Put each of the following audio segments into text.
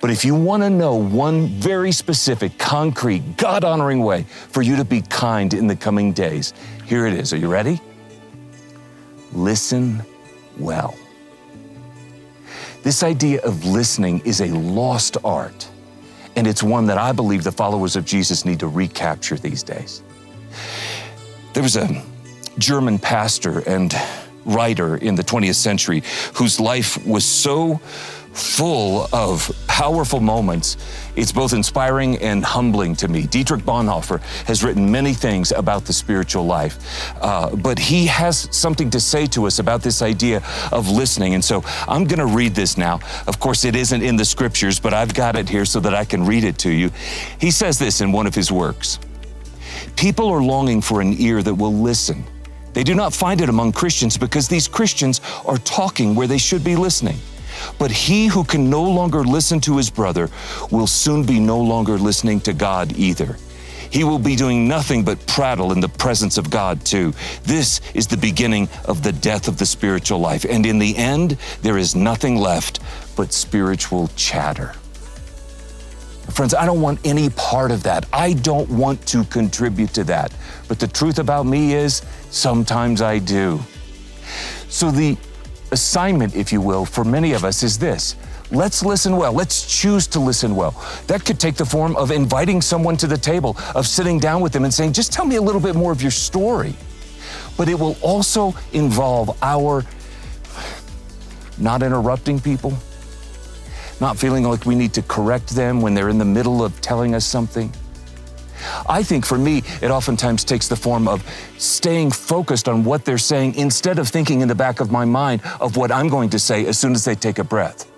But if you want to know one very specific, concrete, God-honoring way for you to be kind in the coming days, here it is. Are you ready? Listen well. This idea of listening is a lost art, and it's one that I believe the followers of Jesus need to recapture these days. There was a German pastor and writer in the 20th century whose life was so full of powerful moments. It's both inspiring and humbling to me. Dietrich Bonhoeffer has written many things about the spiritual life, but he has something to say to us about this idea of listening. And so I'm going to read this now. Of course, it isn't in the scriptures, but I've got it here so that I can read it to you. He says this in one of his works. People are longing for an ear that will listen. They do not find it among Christians because these Christians are talking where they should be listening. But he who can no longer listen to his brother will soon be no longer listening to God either. He will be doing nothing but prattle in the presence of God too. This is the beginning of the death of the spiritual life. And in the end, there is nothing left but spiritual chatter. Friends, I don't want any part of that. I don't want to contribute to that. But the truth about me is, sometimes I do. So the assignment, if you will, for many of us is this. Let's listen well. Let's choose to listen well. That could take the form of inviting someone to the table, of sitting down with them and saying, just tell me a little bit more of your story. But it will also involve our not interrupting people, not feeling like we need to correct them when they're in the middle of telling us something. I think for me, it oftentimes takes the form of staying focused on what they're saying instead of thinking in the back of my mind of what I'm going to say as soon as they take a breath.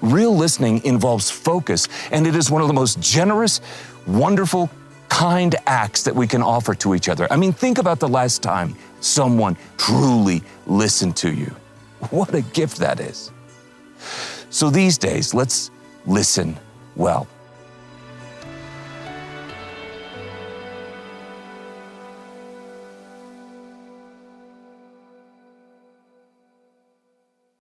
Real listening involves focus, and it is one of the most generous, wonderful, kind acts that we can offer to each other. I mean, think about the last time someone truly listened to you. What a gift that is. So these days, let's listen well.